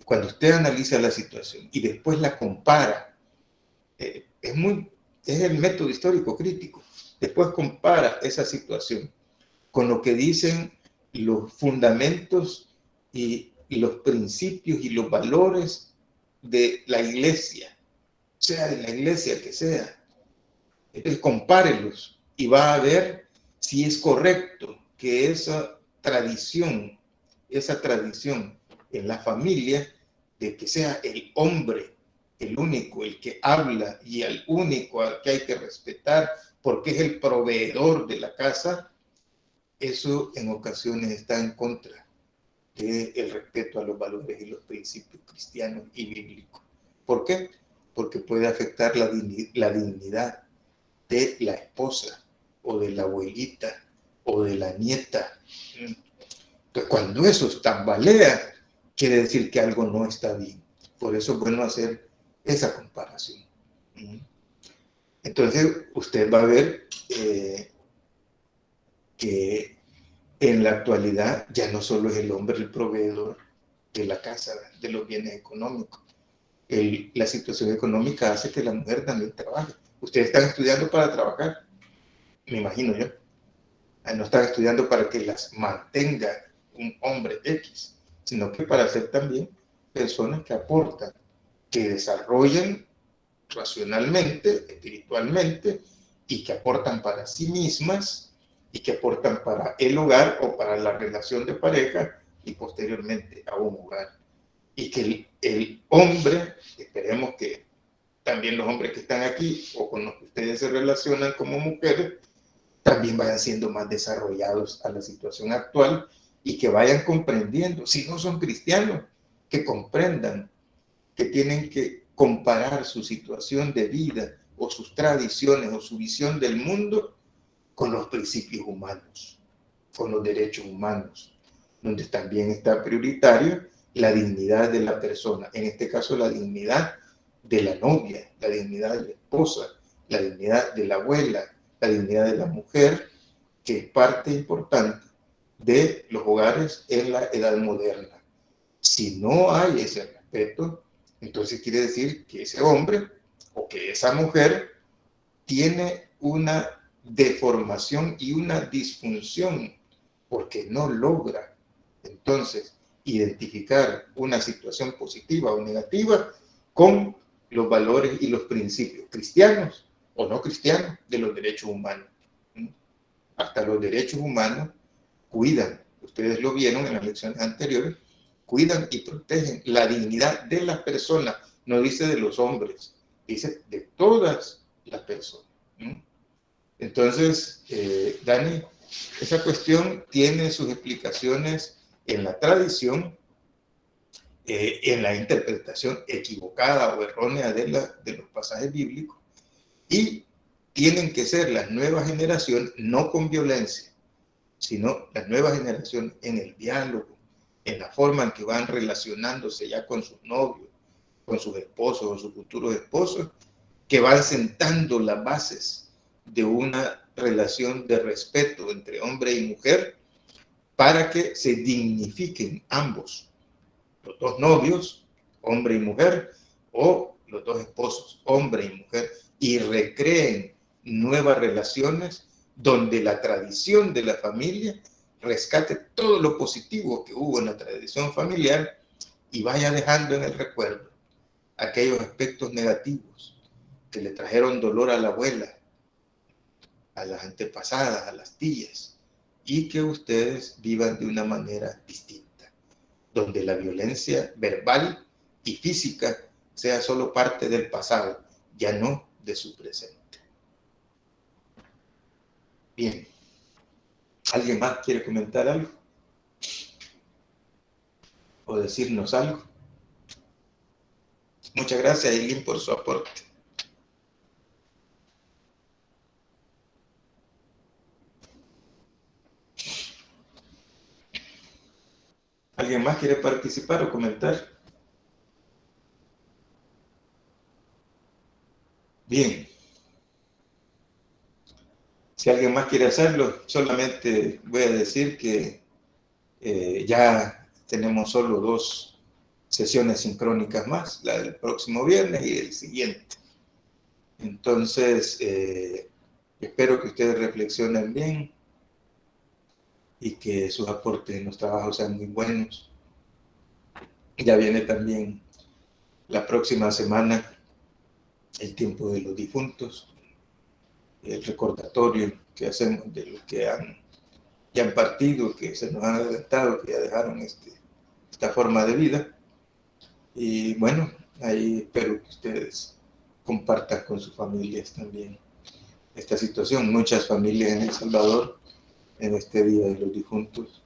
Cuando usted analiza la situación y después la compara, es el método histórico crítico. Después compara esa situación con lo que dicen los fundamentos y los principios y los valores de la iglesia, sea de la iglesia que sea. Entonces compárelos y va a ver si es correcto que esa tradición en la familia, de que sea el hombre el único, el que habla y el único al que hay que respetar porque es el proveedor de la casa, eso en ocasiones está en contra del respeto a los valores y los principios cristianos y bíblicos. ¿Por qué? Porque puede afectar la dignidad de la esposa o de la abuelita o de la nieta. Entonces, cuando eso tambalea, quiere decir que algo no está bien. Por eso es bueno hacer esa comparación. Entonces, usted va a ver que en la actualidad ya no solo es el hombre el proveedor de la casa, de los bienes económicos. La situación económica hace que la mujer también trabaje. Ustedes están estudiando para trabajar, me imagino yo. No están estudiando para que las mantenga un hombre X, sino que para ser también personas que aportan, que desarrollan racionalmente, espiritualmente, y que aportan para sí mismas, y que aportan para el hogar o para la relación de pareja, y posteriormente a un hogar. Y que el hombre, esperemos que también los hombres que están aquí, o con los que ustedes se relacionan como mujeres, también vayan siendo más desarrollados a la situación actual y que vayan comprendiendo, si no son cristianos, que comprendan que tienen que comparar su situación de vida o sus tradiciones o su visión del mundo con los principios humanos, con los derechos humanos, donde también está prioritario la dignidad de la persona, en este caso la dignidad de la novia, la dignidad de la esposa, la dignidad de la abuela, la dignidad de la mujer, que es parte importante de los hogares en la edad moderna. Si no hay ese respeto, entonces quiere decir que ese hombre o que esa mujer tiene una deformación y una disfunción porque no logra entonces identificar una situación positiva o negativa con los valores y los principios cristianos o no cristianos de los derechos humanos. Hasta los derechos humanos cuidan, ustedes lo vieron en las lecciones anteriores, cuidan y protegen la dignidad de las personas. No dice de los hombres, dice de todas las personas. Entonces, Dani, esa cuestión tiene sus explicaciones en la tradición, en la interpretación equivocada o errónea de los pasajes bíblicos, y tienen que ser las nuevas generaciones, no con violencia, sino las nuevas generaciones en el diálogo, en la forma en que van relacionándose ya con sus novios, con sus esposos o sus futuros esposos, que van sentando las bases de una relación de respeto entre hombre y mujer para que se dignifiquen ambos, los dos novios, hombre y mujer, o los dos esposos, hombre y mujer, y recreen nuevas relaciones donde la tradición de la familia rescate todo lo positivo que hubo en la tradición familiar y vaya dejando en el recuerdo aquellos aspectos negativos que le trajeron dolor a la abuela, a las antepasadas, a las tías, y que ustedes vivan de una manera distinta, donde la violencia verbal y física sea solo parte del pasado, ya no de su presente. Bien. ¿Alguien más quiere comentar algo? ¿O decirnos algo? Muchas gracias, Eileen, por su aporte. ¿Alguien más quiere participar o comentar? Bien. Si alguien más quiere hacerlo, solamente voy a decir que ya tenemos solo 2 sesiones sincrónicas más, la del próximo viernes y el siguiente. Entonces, espero que ustedes reflexionen bien y que sus aportes en los trabajos sean muy buenos. Ya viene también la próxima semana el tiempo de los difuntos, el recordatorio que hacemos de los que ya han partido, que se nos han adelantado, que ya dejaron esta forma de vida. Y bueno, ahí espero que ustedes compartan con sus familias también esta situación. Muchas familias en El Salvador, en este Día de los Difuntos,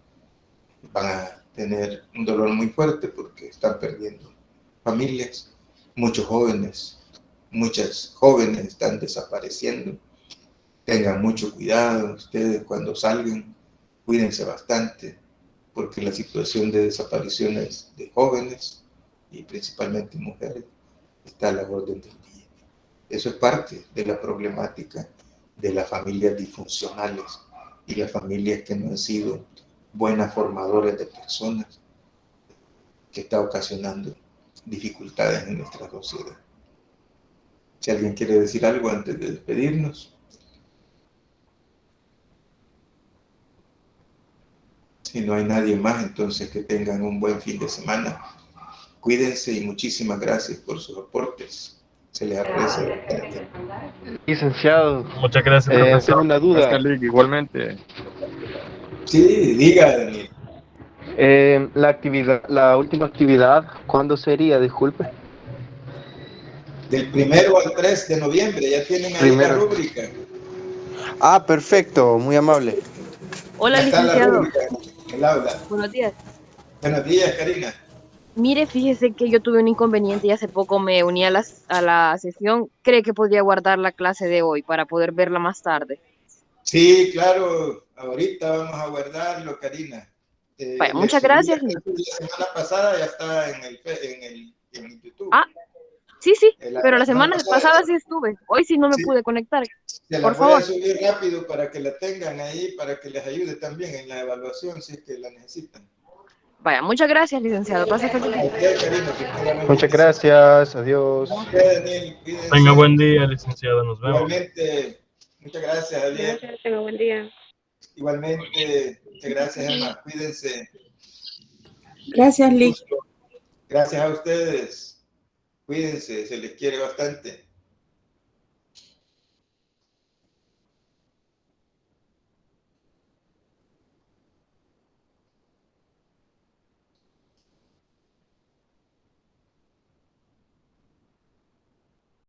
van a tener un dolor muy fuerte porque están perdiendo familias. Muchos jóvenes, muchas jóvenes están desapareciendo. Tengan mucho cuidado ustedes cuando salgan, cuídense bastante, porque la situación de desapariciones de jóvenes y principalmente mujeres está a la orden del día. Eso es parte de la problemática de las familias disfuncionales y las familias que no han sido buenas formadoras de personas, que está ocasionando dificultades en nuestra sociedad. Si alguien quiere decir algo antes de despedirnos. Si no hay nadie más, entonces que tengan un buen fin de semana. Cuídense y muchísimas gracias por sus aportes. Se les aprecia. Licenciado, Muchas gracias, tengo profesor. una duda. Hasta luego, igualmente. Sí, diga, Daniel. La última actividad, ¿cuándo sería? Disculpe. Del 1 al 3 de noviembre, ya tienen ahí la rúbrica. Ah, perfecto, muy amable. Hola, Ya está la licenciado. rúbrica en el aula. Buenos días. Buenos días, Karina. Mire, fíjese que yo tuve un inconveniente y hace poco me uní a la sesión. ¿Cree que podría guardar la clase de hoy para poder verla más tarde? Sí, claro, ahorita vamos a guardarlo, Karina. Vaya, muchas gracias. La semana pasada ya está en YouTube. Ah, sí, pero la semana pasada sí estuve. Hoy sí no me pude conectar. Se la voy a subir rápido para que la tengan ahí, para que les ayude también en la evaluación si es que la necesitan. Vaya, muchas gracias, licenciado. Pase feliz día. Muchas gracias, adiós. Daniel, tenga buen día, licenciado, nos vemos. Igualmente, muchas gracias, Daniel. Tenga buen día. Igualmente, muchas gracias, Emma. Cuídense. Gracias, Lick. Gracias a ustedes. Cuídense, se les quiere bastante.